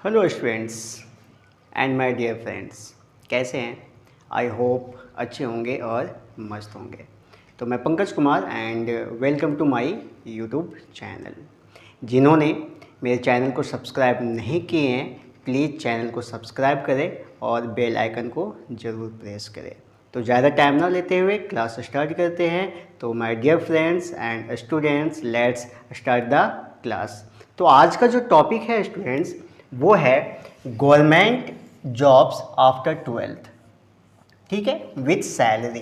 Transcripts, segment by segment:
Hello students and my dear friends, कैसे हैं? I hope अच्छे होंगे और मस्त होंगे। तो मैं Pankaj Kumar and welcome to my YouTube channel. जिन्होंने मेरे चैनल को सब्सक्राइब नहीं किए हैं, प्लीज़ चैनल को सब्सक्राइब करें और बेल आइकन को ज़रूर प्रेस करें। तो ज़्यादा टाइम ना लेते हुए क्लास स्टार्ट करते हैं। तो my dear friends and students, let's start the class. तो आज का जो टॉपिक है स्टूडेंट्स, वो है गवर्नमेंट जॉब्स आफ्टर 12th। ठीक है, विथ सैलरी।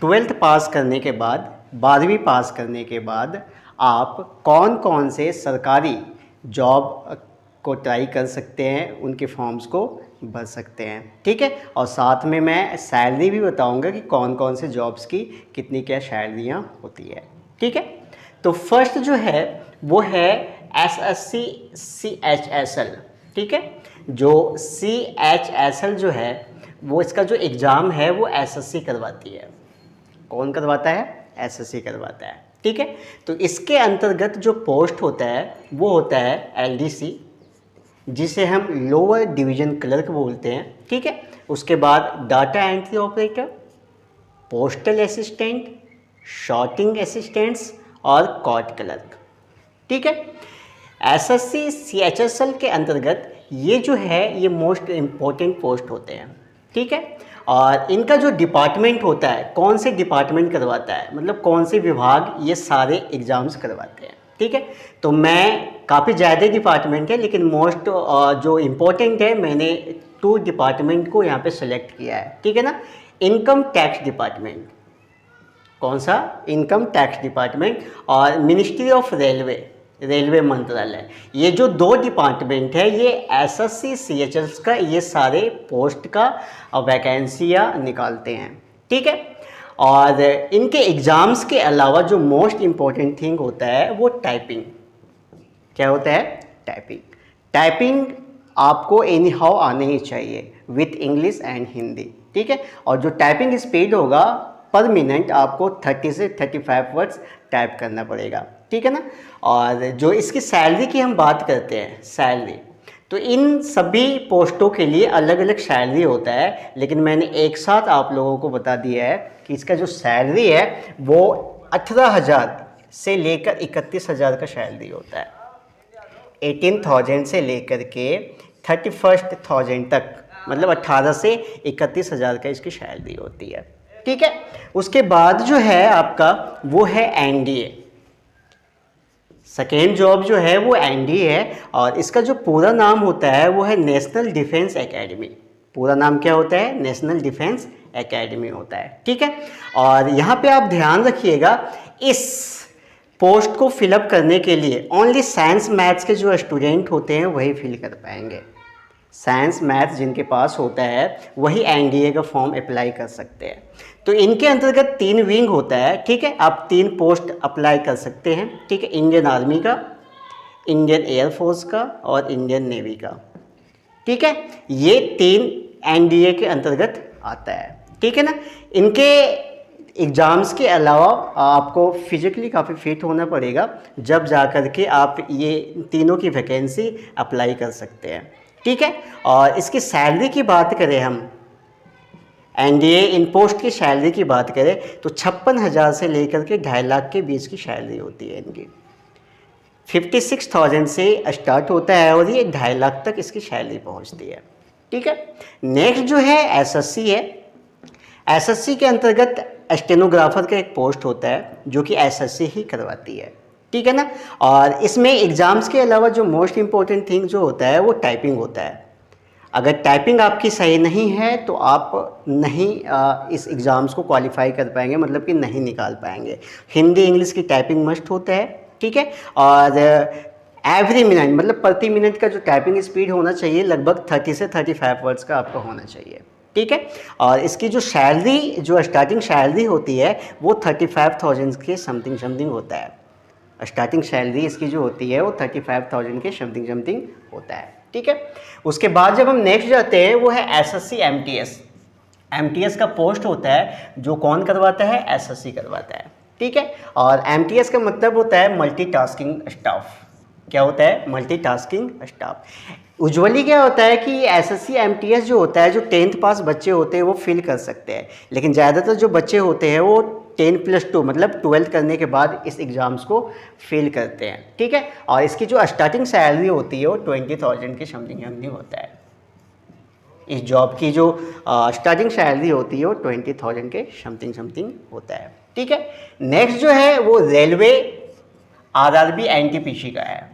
12th पास करने के बाद, 12वीं पास करने के बाद आप कौन कौन से सरकारी जॉब को ट्राई कर सकते हैं, उनके फॉर्म्स को भर सकते हैं। ठीक है, और साथ में मैं सैलरी भी बताऊंगा कि कौन कौन से जॉब्स की कितनी क्या सैलरियाँ होती है। ठीक है, तो फर्स्ट जो है वो है SSC CHSL। ठीक है, जो CHSL जो है वो इसका जो एग्ज़ाम है वो SSC करवाती है। कौन करवाता है? SSC करवाता है। ठीक है, तो इसके अंतर्गत जो पोस्ट होता है वो होता है LDC, जिसे हम लोअर डिवीज़न क्लर्क बोलते हैं। ठीक है, उसके बाद data entry operator, postal assistant, sorting assistants और कोर्ट क्लर्क। ठीक है, SSC CHSL के अंतर्गत ये जो है ये मोस्ट इम्पोर्टेंट पोस्ट होते हैं। ठीक है, और इनका जो डिपार्टमेंट होता है, कौन से डिपार्टमेंट करवाता है, मतलब कौन से विभाग ये सारे एग्ज़ाम्स करवाते हैं। ठीक है, तो मैं काफ़ी ज़्यादा डिपार्टमेंट है, लेकिन मोस्ट जो इम्पोर्टेंट है मैंने 2 डिपार्टमेंट को यहाँ पे सेलेक्ट किया है। ठीक है ना, इनकम टैक्स डिपार्टमेंट। कौन सा? इनकम टैक्स डिपार्टमेंट, और मिनिस्ट्री ऑफ रेलवे मंत्रालय। ये जो 2 डिपार्टमेंट है ये SSC CHS का ये सारे पोस्ट का वैकेंसियाँ निकालते हैं। ठीक है, और इनके एग्ज़ाम्स के अलावा जो मोस्ट इम्पोर्टेंट थिंग होता है वो टाइपिंग। क्या होता है? टाइपिंग आपको एनी हाउ आने ही चाहिए विथ इंग्लिश एंड हिंदी। ठीक है, और जो टाइपिंग स्पीड होगा पर मिनट आपको 30 से 35 वर्ड्स टाइप करना पड़ेगा। ठीक है ना, और जो इसकी सैलरी की हम बात करते हैं, सैलरी तो इन सभी पोस्टों के लिए अलग अलग सैलरी होता है, लेकिन मैंने एक साथ आप लोगों को बता दिया है कि इसका जो सैलरी है वो 18,000 से लेकर 31,000 का सैलरी होता है। 18,000 से लेकर के 31,000 तक, मतलब 18 से 31,000 का इसकी सैलरी होती है। ठीक है, उसके बाद जो है आपका वो है NDA। सेकेंड जॉब जो है वो NDA है, और इसका जो पूरा नाम होता है वो है नेशनल डिफेंस एकेडमी। पूरा नाम क्या होता है? नेशनल डिफेंस एकेडमी होता है। ठीक है, और यहाँ पे आप ध्यान रखिएगा, इस पोस्ट को फिलअप करने के लिए ओनली साइंस मैथ्स के जो स्टूडेंट होते हैं वही फिल कर पाएंगे। साइंस मैथ्स जिनके पास होता है वही NDA का फॉर्म अप्लाई कर सकते हैं। तो इनके अंतर्गत 3 विंग होता है। ठीक है, आप 3 पोस्ट अप्लाई कर सकते हैं। ठीक है, इंडियन आर्मी का, इंडियन एयरफोर्स का और इंडियन नेवी का। ठीक है, ये 3 NDA के अंतर्गत आता है। ठीक है ना, इनके एग्ज़ाम्स के अलावा आपको फिजिकली काफ़ी फिट होना पड़ेगा, जब जा कर के आप ये तीनों की वैकेंसी अप्लाई कर सकते हैं। ठीक है, और इसकी सैलरी की बात करें, हम NDA इन पोस्ट की सैलरी की बात करें तो 56,000 से लेकर के 2.5 लाख के बीच की सैलरी होती है इनकी। 56,000 से स्टार्ट होता है और ये 2.5 लाख तक इसकी सैलरी पहुंचती है। ठीक है, नेक्स्ट जो है SSC है। SSC के अंतर्गत स्टेनोग्राफर का एक पोस्ट होता है जो कि SSC ही करवाती है। ठीक है ना, और इसमें एग्ज़ाम्स के अलावा जो मोस्ट इम्पोर्टेंट थिंग जो होता है वो टाइपिंग होता है। अगर टाइपिंग आपकी सही नहीं है तो आप नहीं इस एग्ज़ाम्स को क्वालिफाई कर पाएंगे, मतलब कि नहीं निकाल पाएंगे। हिंदी इंग्लिश की टाइपिंग मस्ट होता है। ठीक है, और एवरी मिनट, मतलब प्रति मिनट का जो टाइपिंग स्पीड होना चाहिए लगभग 30 से 35 वर्ड्स का आपका होना चाहिए। ठीक है, और इसकी जो सैलरी, जो स्टार्टिंग सैलरी होती है वो 35,000 के समथिंग होता है। स्टार्टिंग सैलरी इसकी जो होती है वो 35,000 के समथिंग होता है। ठीक है, उसके बाद जब हम नेक्स्ट जाते हैं वो है SSC MTS का पोस्ट होता है जो कौन करवाता है? SSC करवाता है। ठीक है, और MTS का मतलब होता है मल्टीटास्किंग स्टाफ। क्या होता है? Multitasking staff. यूजुअली क्या होता है कि एसएससी एमटीएस जो होता है, जो 10th पास बच्चे होते हैं वो फिल कर सकते हैं, लेकिन ज़्यादातर जो बच्चे होते हैं वो 10+2 मतलब 12th करने के बाद इस एग्ज़ाम्स को फिल करते हैं, ठीक है। और इसकी जो स्टार्टिंग सैलरी होती है वो 20,000 की समथिंग होता है। इस जॉब की जो स्टार्टिंग सैलरी होती है वो 20,000 के समथिंग होता है, ठीक है। नेक्स्ट जो है वो रेलवे आरआरबी एनटीपीसी का है।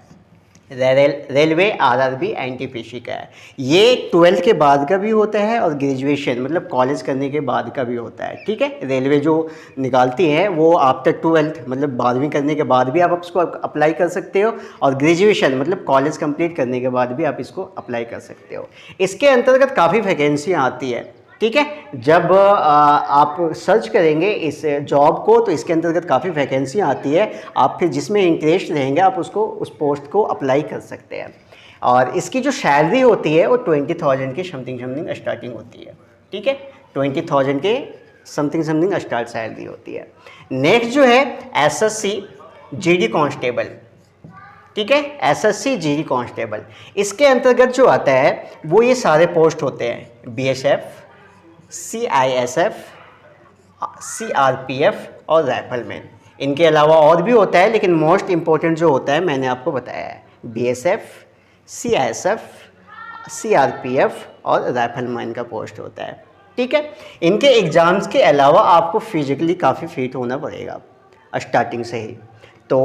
रेलवे आरआरबी एनटीपीसी का है। ये 12th के बाद का भी होता है और ग्रेजुएशन मतलब कॉलेज करने के बाद का भी होता है, ठीक है। रेलवे जो निकालती है वो आफ्टर 12th मतलब 12वीं करने के बाद भी आप इसको अप्लाई कर सकते हो, और ग्रेजुएशन मतलब कॉलेज कंप्लीट करने के बाद भी आप इसको अप्लाई कर सकते हो। इसके अंतर्गत काफ़ी वैकेंसियाँ आती है, ठीक है। जब आप सर्च करेंगे इस जॉब को तो इसके अंतर्गत काफ़ी वैकेंसियाँ आती है। आप फिर जिसमें इंटरेस्ट रहेंगे आप उसको उस पोस्ट को अप्लाई कर सकते हैं। और इसकी जो सैलरी होती है वो 20,000 की समथिंग स्टार्टिंग होती है, ठीक है। 20,000 के समथिंग स्टार्ट सैलरी होती है। नेक्स्ट जो है एसएससी जीडी कांस्टेबल, ठीक है। एसएससी जीडी कांस्टेबल, इसके अंतर्गत जो आता है वो ये सारे पोस्ट होते हैं, बीएसएफ, सीआईएसएफ, सीआरपीएफ और राइफलमैन। इनके अलावा और भी होता है, लेकिन मोस्ट इम्पोर्टेंट जो होता है मैंने आपको बताया है, बीएसएफ, सीआईएसएफ, सीआरपीएफ और राइफलमैन का पोस्ट होता है, ठीक है। इनके एग्ज़ाम्स के अलावा आपको फिजिकली काफ़ी फिट होना पड़ेगा स्टार्टिंग से ही। तो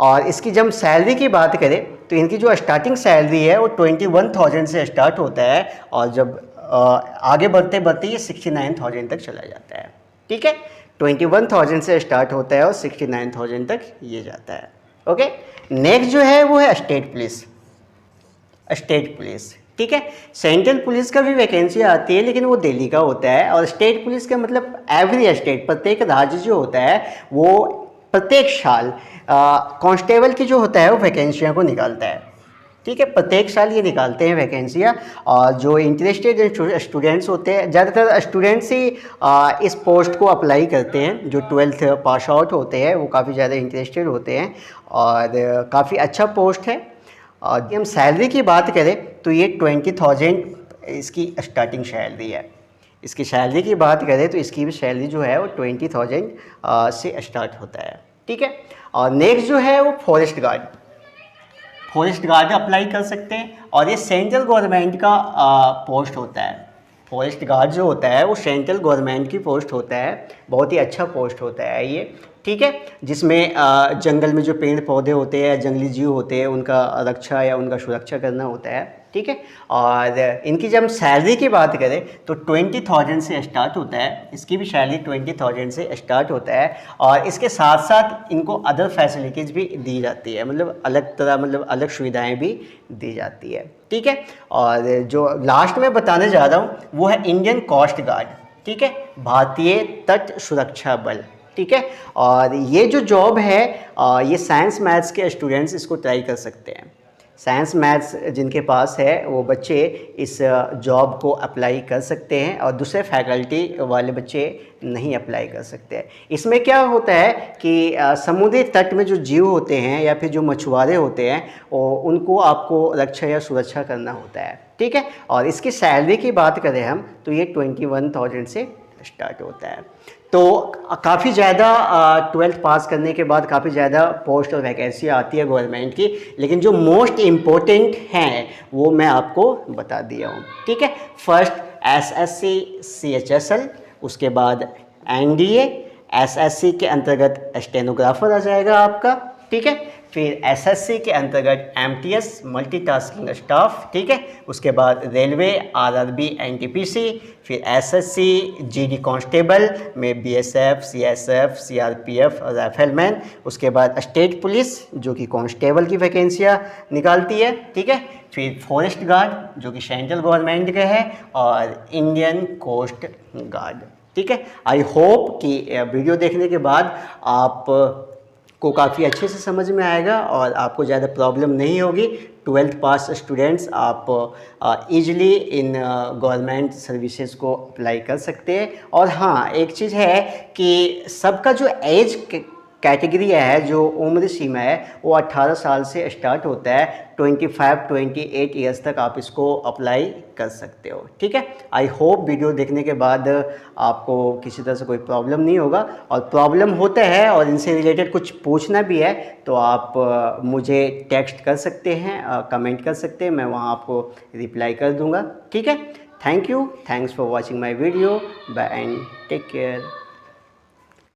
और इसकी जब सैलरी की बात करें तो इनकी जो स्टार्टिंग सैलरी है वो 21,000 से स्टार्ट होता है, और जब आगे बढ़ते बढ़ते ये 69,000 तक चला जाता है, ठीक है। 21,000 से स्टार्ट होता है और 69,000 तक ये जाता है, ओके। नेक्स्ट जो है वो है स्टेट पुलिस। स्टेट पुलिस, ठीक है। सेंट्रल पुलिस का भी वैकेंसी आती है, लेकिन वो दिल्ली का होता है। और स्टेट पुलिस का मतलब एवरी स्टेट, प्रत्येक राज्य जो होता है वो प्रत्येक साल कांस्टेबल की जो होता है वो वैकेंसियाँ को निकालता है, ठीक है। प्रत्येक साल ये निकालते हैं वैकेंसियाँ। और जो इंटरेस्टेड स्टूडेंट्स होते हैं, ज़्यादातर स्टूडेंट्स ही इस पोस्ट को अप्लाई करते हैं। जो 12th पास आउट होते हैं वो काफ़ी ज़्यादा इंटरेस्टेड होते हैं, और काफ़ी अच्छा पोस्ट है। और हम सैलरी की बात करें तो ये 20,000 इसकी स्टार्टिंग सैलरी है। इसकी सैलरी की बात करें तो इसकी भी सैलरी जो है वो 20,000 से स्टार्ट होता है, ठीक है। और नेक्स्ट जो है वो forest guard. Forest guard apply कर सकते हैं, और ये सेंट्रल गवर्नमेंट का पोस्ट होता है। फॉरेस्ट गार्ड जो होता है वो सेंट्रल गवर्नमेंट की पोस्ट होता है, बहुत ही अच्छा पोस्ट होता है ये, ठीक है। जिसमें जंगल में जो पेड़ पौधे होते हैं, जंगली जीव होते हैं, उनका रक्षा या उनका सुरक्षा करना होता है, ठीक है। और इनकी जब सैलरी की बात करें तो 20,000 से स्टार्ट होता है। इसकी भी सैलरी 20,000 से स्टार्ट होता है, और इसके साथ साथ इनको अदर फैसिलिटीज़ भी दी जाती है, मतलब अलग तरह मतलब अलग सुविधाएं भी दी जाती है, ठीक है। और जो लास्ट में बताने जा रहा हूँ वो है इंडियन कोस्ट गार्ड, ठीक है, भारतीय तट सुरक्षा बल, ठीक है। और ये जो जॉब है ये साइंस मैथ्स के स्टूडेंट्स इसको ट्राई कर सकते हैं। साइंस मैथ्स जिनके पास है वो बच्चे इस जॉब को अप्लाई कर सकते हैं, और दूसरे फैकल्टी वाले बच्चे नहीं अप्लाई कर सकते हैं। इसमें क्या होता है कि समुद्री तट में जो जीव होते हैं या फिर जो मछुआरे होते हैं उनको आपको रक्षा या सुरक्षा करना होता है, ठीक है। और इसकी सैलरी की बात करें हम तो ये 21,000 से स्टार्ट होता है। तो काफ़ी ज़्यादा 12th पास करने के बाद काफ़ी ज़्यादा पोस्ट और वैकेंसी आती है गवर्नमेंट की, लेकिन जो मोस्ट इम्पोर्टेंट हैं वो मैं आपको बता दिया हूँ, ठीक है। फर्स्ट एसएससी सीएचएसएल, उसके बाद एनडीए, एसएससी के अंतर्गत स्टेनोग्राफर आ जाएगा आपका, ठीक है। फिर एसएससी के अंतर्गत एमटीएस मल्टीटास्किंग स्टाफ, ठीक है। उसके बाद रेलवे आरआरबी एनटीपीसी, फिर एसएससी जीडी कांस्टेबल में बीएसएफ, सीएसएफ, सीआरपीएफ और राइफलमैन। उसके बाद स्टेट पुलिस जो कि कांस्टेबल की वैकेंसियाँ निकालती है, ठीक है। फिर फॉरेस्ट गार्ड जो कि सेंट्रल गवर्नमेंट के है, और इंडियन कोस्ट गार्ड, ठीक है। आई होप कि वीडियो देखने के बाद आप को काफ़ी अच्छे से समझ में आएगा और आपको ज़्यादा प्रॉब्लम नहीं होगी। 12th पास स्टूडेंट्स आप इजीली इन गवर्नमेंट सर्विसेज को अप्लाई कर सकते हैं। और हाँ, एक चीज़ है कि सबका जो एज कैटेगरी है, जो उम्र सीमा है वो 18 साल से स्टार्ट होता है, 25-28 ईयर्स तक आप इसको अप्लाई कर सकते हो। ठीक है, आई होप वीडियो देखने के बाद आपको किसी तरह से कोई प्रॉब्लम नहीं होगा, और प्रॉब्लम होता है और इनसे रिलेटेड कुछ पूछना भी है तो आप मुझे टेक्स्ट कर सकते हैं, कमेंट कर सकते हैं, मैं वहाँ आपको रिप्लाई कर दूँगा। ठीक है, thank you, thanks for watching my video, bye and take care.